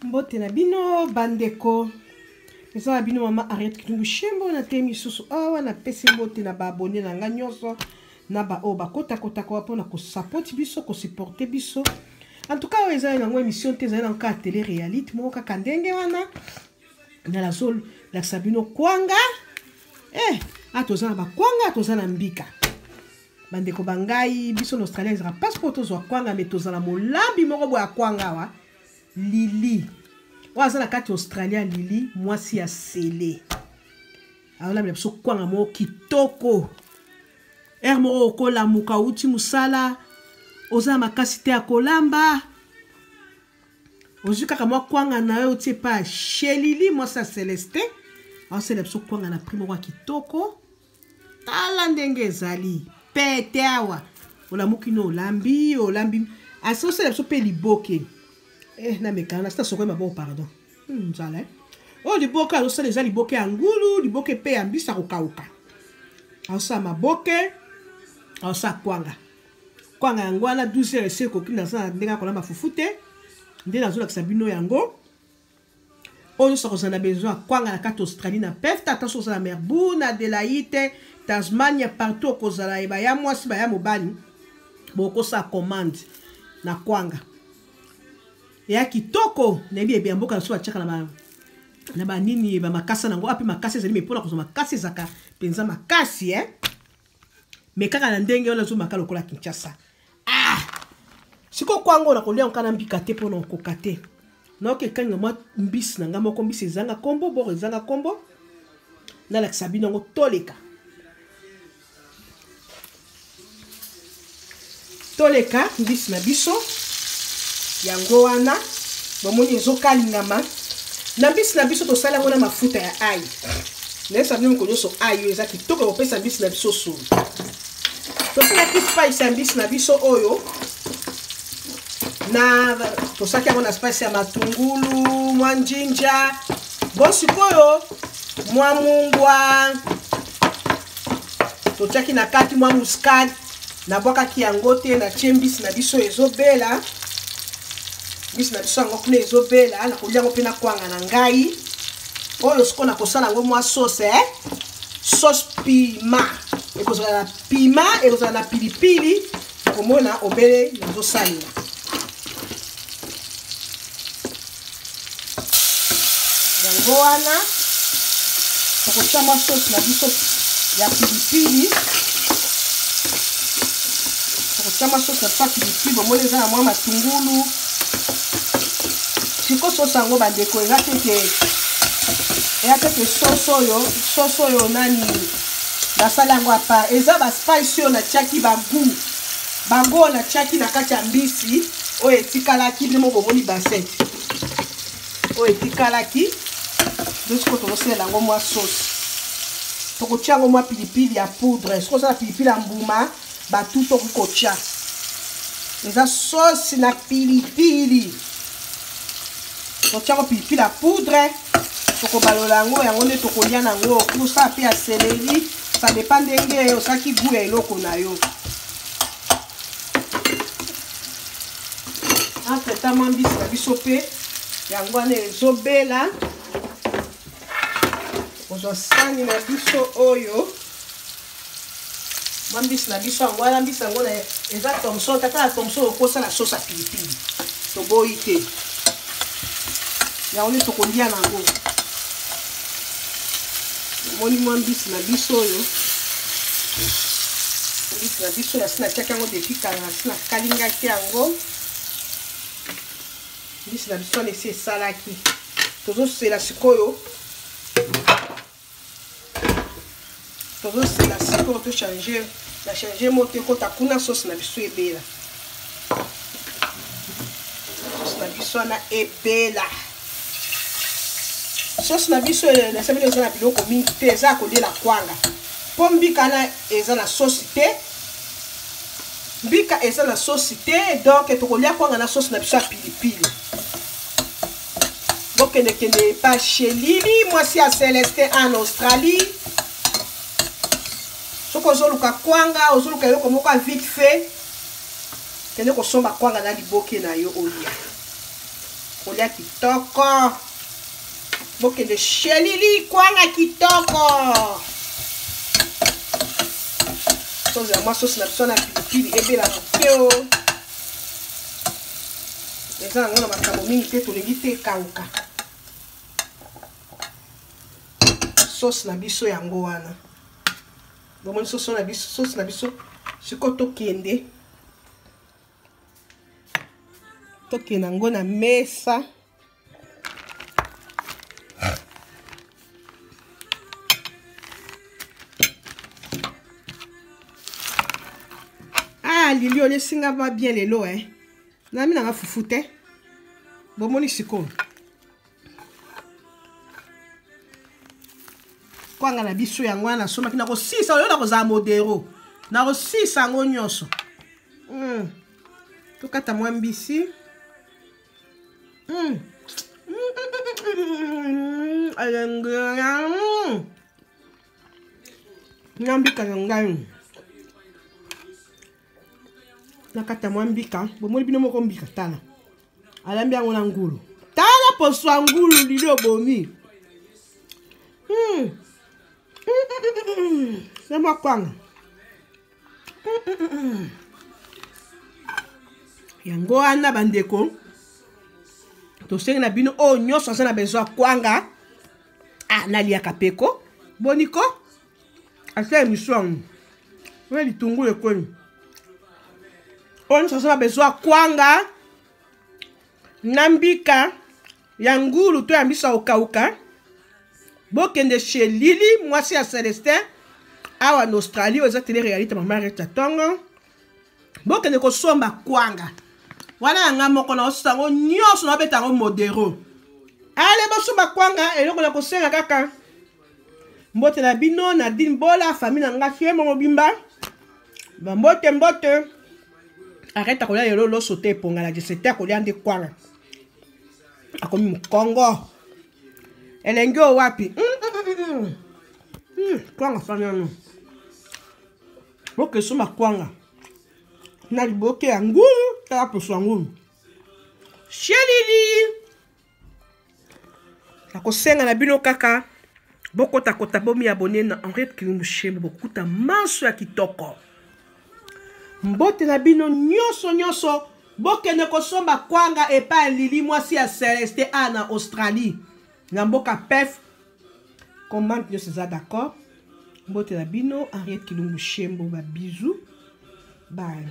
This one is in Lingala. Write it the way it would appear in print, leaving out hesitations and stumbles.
Mbote na bino bandeko. Eza na bino mama Ariette Kitungu Shembo na temi susu awa na pesi mbote na ba abonné na nga nyonso na ba o bakota kota ko pona ko support biso ko supporter biso. En tout cas eza na ngwe émission te eza na ka télé réalité moko kaka ndenge wana na la zone la Sabino Kwanga atoza na ba Kwanga atoza na mbika. Bandeko bangai biso na Australia ezra passeport zo Kwanga metoza na molambi moko bo ya Kwanga wa Lili. Waza na kati Australia Lili mwasi ya sele. Aola bila biso Kwanga mo kitoko. Ermo okola muka uti musala. Oza makasi te akolamba. Ozuka kama Kwanga na we uti pa Shelili mwasi ya Celeste. Aosela biso Kwanga na primo wa kitoko. Tala ndenge ezali. Pete awa. Ola mukino olambi. Asosela biso pe liboke. Na mekana sta sokwe mabo pardon. Nzala. O liboke alosala eza liboke ya ngulu, liboke pe ya mbisa kokauka. Aosa maboke, aosa Kwanga. Kwanga yango wana 12 heures ko kinda sana ndenga kolamba fufute. Ndena nazola kisabino yango. Oyo sokozana besoin Kwanga na kati Australie na pef tata sokozana Melbourne, Adelaide, Tasmania partout kozala eba ya mwasi ba ya mobali. Boko sa commande na Kwanga. Ya kitoko nebi ebe mboka na so achaka na ba nini ba makasa nango api makasi ezali mepona kozoma makasi zaka penza makasi mekaka na ndenge ona zo makalo kola Kinshasa siko Kwango na kolia nkana mbika te pona kokate na oke kanga mwa mbisi na ngamo ko mbisi zanga kombo bo zanga kombo na la sabino ngo toleka mbisi na biso yango wana bomoni ezokalingama na mbisi na biso tosala ngona mafuta ya ai na sabino ko nyoso ai eza kitoko kopesa mbisi na biso sulu tosala spice ya mbisi na biso oyo na tosaki ngona spice ya matungulu mwa njinja bon sikoyo mwa mungwa tochaki na kati mwa muscade na boka kiango te na chembisi na biso ezobela mbisi na biso yango kuna ezobela na kolia ngo pe na Kwanga na ngai oyo siko na kosala ngo mwa sauce sauce pima ekozala na pima ekozala na pilipili komona obele nazosalela yango wana tokotia mwa sauce na biso ya pilipili tokotia mwa sauce ya pilipili bomona eza na mwa matungulu siko sauce yango bandeko eza teke sauce oyo nani nasala yango apart eza ba spice oyo natiaki bango natiaki na kati ya mbisi oyo etikalaki ndemo bomoni basete oyo etikalaki dosiko tokosalela yango mwa sauce tokotia yango mwa pilipili ya poudre siko osala pilipili ya mbuma batu tokotia eza sauce na pilipili totiako pilipili ya poudre tokobalola yango nde tokolia nango kosala pe ya céleri ça dépend ndenge osaki goût ya eloko na yo entre-temps mwa mbisi na biso pe yango wana ezobela ozwa sani na biso oyo mwa mbisi na biso yango wana mbisi yango eza thomson tata ya thomson okosala sauce ya pilipili toboyi te yango nde tokolia nango moni mwa mbisi na biso oyo mbisi na biso yasi natiaki yango depuis kala nasi nakalingaki yango mbisi na biso wana esi esalaki tozosela sikoyo tochange na change moto ekota kuna sauce na biso ebela sauce na biso wana ebela sauce na biso na sabino eza na biloko mingi te eza kolia na Kwanga po mbika na eza na sauce te mbika eza na sauce te donc tokolia Kwanga na sauce na biso ya pilipili bokende pa Shelili mwasi ya Celeste en Australie soko ozoluka Kwanga ozoluka eloko moko vite fait kende kosomba Kwanga na liboke na yo olia kolia kitoko. Bokende shelili kwanga kitoko. Sauce ya moi sauce na biso na pilipili ebela mokeo. Eza nango na makambo mingi te tolingi te kauka. Sauce na biso yango wana. Bomoni sauce na biso siko tokende. Tokende nango na mesa. Lili on singa va bien lelo na mi na fufu te bomoni siko kwanga na biso yango na soma kina ko sisa yo na ko za modero na ko sisa ngo nyonso to kata mwa mbisi nyambika ngai nakata mwa mbika bomoni bino moko mbika tala alambi yango na ngulu tala poso ya ngulu lili obomi nama kwanga yango wana bandeko tosengi na bino oyo nyonso aza na besoin kwanga naliaka peko boniko asa emission yango oyo litungulu ekweni on sasa besoin kwanga nambika ya ngulu to ya mbisa okauka bokende chez Lili mwasi ya Celestin awa en Australie oza tele réalité mama reta tongo bokende kosomba kwanga wana yanga moko na osango nyonso na beta ngo modero ale bosomba kwanga eloko na kosenga kaka mbote na bino na dimbola famille na ngafie mo bimba ba mbote arrête kolia yelo lo sauter ponga la jeseta kolia ndi kwanga akomi mkongo elengio wapi kwanga fanya no boke soma kwanga na liboke ya ngulu ta poso ngulu shelili akosenga na bino kaka bokota kota bomi abonné na Henriette Kilumbu Shembo bokuta manso ya kitoko mbote na bino nyonso bokende kosomba kwanga epa Lili mwasi ya Celestin na Australie na mboka pef commande nyonso eza d'accord mbote na bino Henriette Kilumbu Shembo ba bisous bye.